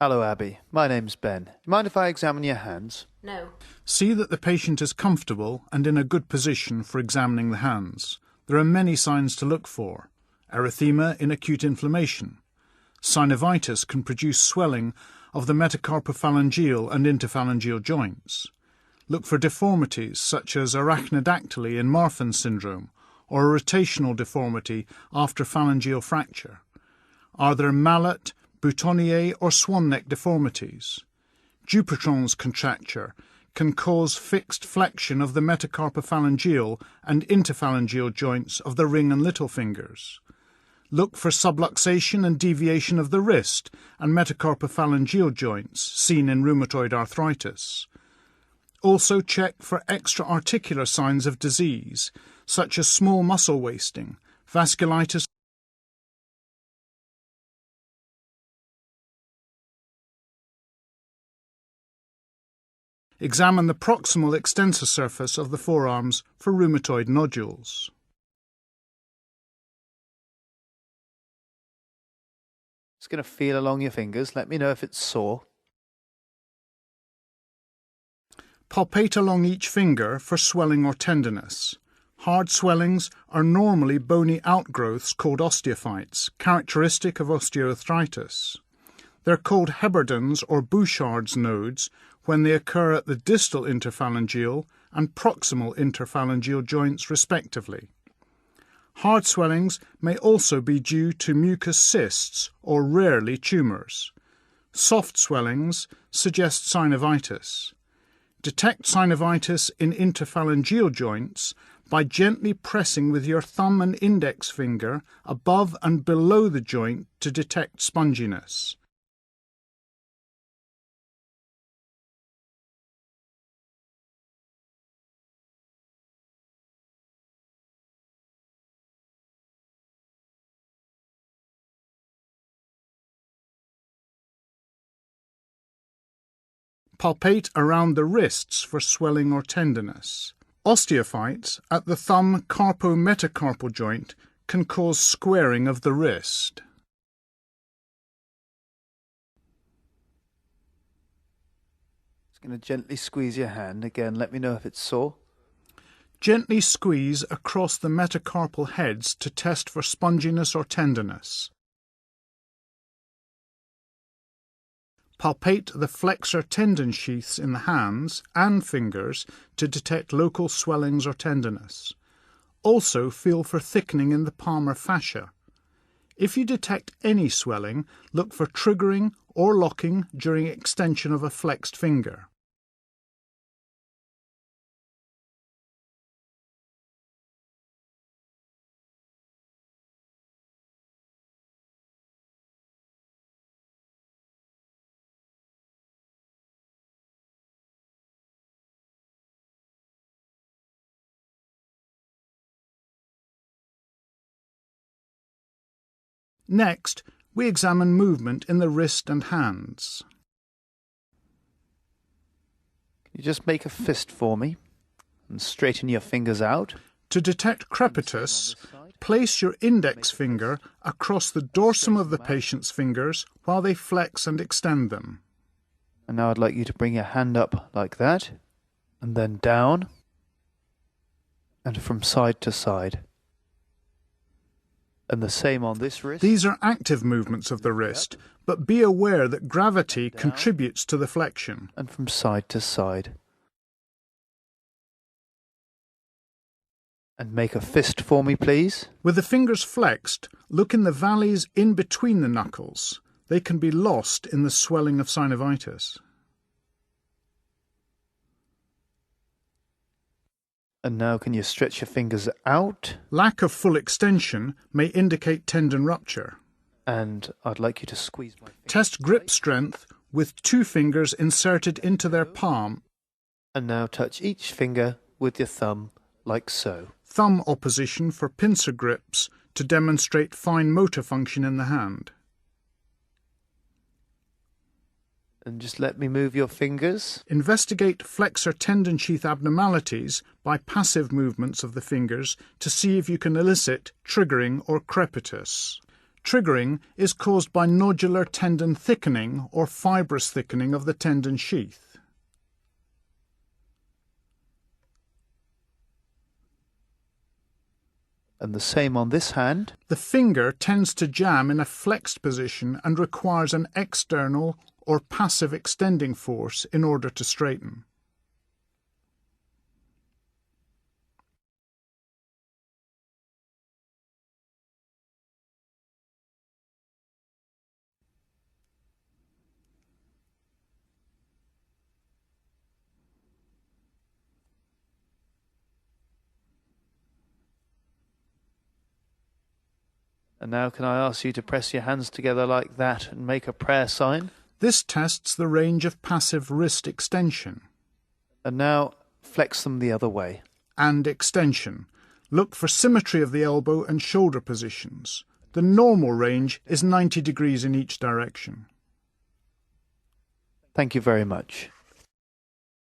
Hello, Abby. My name's Ben. Mind if I examine your hands? No. See that the patient is comfortable and in a good position for examining the hands. There are many signs to look for. Erythema in acute inflammation. Synovitis can produce swelling of the metacarpophalangeal and interphalangeal joints. Look for deformities such as arachnodactyly in Marfan syndrome or a rotational deformity after phalangeal fracture. Are there mallet, boutonniere or swan neck deformities? Dupuytren's contracture can cause fixed flexion of the metacarpophalangeal and interphalangeal joints of the ring and little fingers. Look for subluxation and deviation of the wrist and metacarpophalangeal joints seen in rheumatoid arthritis. Also check for extra-articular signs of disease, such as small muscle wasting, vasculitis. Examine the proximal extensor surface of the forearms for rheumatoid nodules. Just going to feel along your fingers. Let me know if it's sore. Palpate along each finger for swelling or tenderness. Hard swellings are normally bony outgrowths called osteophytes, characteristic of osteoarthritis. They're called Heberdens or Bouchard's nodes when they occur at the distal interphalangeal and proximal interphalangeal joints respectively. Hard swellings may also be due to mucous cysts or rarely tumours. Soft swellings suggest synovitis. Detect synovitis in interphalangeal joints by gently pressing with your thumb and index finger above and below the joint to detect sponginess. Palpate around the wrists for swelling or tenderness. Osteophytes at the thumb carpo-metacarpal joint can cause squaring of the wrist. Just going to gently squeeze your hand. Again, let me know if it's sore. Gently squeeze across the metacarpal heads to test for sponginess or tenderness. Palpate the flexor tendon sheaths in the hands and fingers to detect local swellings or tenderness. Also feel for thickening in the palmar fascia. If you detect any swelling, look for triggering or locking during extension of a flexed finger. Next, we examine movement in the wrist and hands. Can you just make a fist for me and straighten your fingers out? To detect crepitus, place your index finger across the dorsum of the patient's fingers while they flex and extend them. And now I'd like you to bring your hand up like that, and then down, and from side to side. And the same on this wrist. These are active movements of the wrist, but be aware that gravity contributes to the flexion. And from side to side. And make a fist for me, please. With the fingers flexed, look in the valleys in between the knuckles. They can be lost in the swelling of synovitis. And now can you stretch your fingers out? Lack of full extension may indicate tendon rupture. And I'd like you to squeeze my fingers. Test grip strength with 2 fingers inserted into their palm. And now touch each finger with your thumb, like so. Thumb opposition for pincer grips to demonstrate fine motor function in the hand. And just let me move your fingers. Investigate flexor tendon sheath abnormalities by passive movements of the fingers to see if you can elicit triggering or crepitus. Triggering is caused by nodular tendon thickening or fibrous thickening of the tendon sheath. And the same on this hand. The finger tends to jam in a flexed position and requires an external or passive extending force in order to straighten. And now can I ask you to press your hands together like that and make a prayer sign? This tests the range of passive wrist extension. And now flex them the other way. And extension. Look for symmetry of the elbow and shoulder positions. The normal range is 90 degrees in each direction. Thank you very much.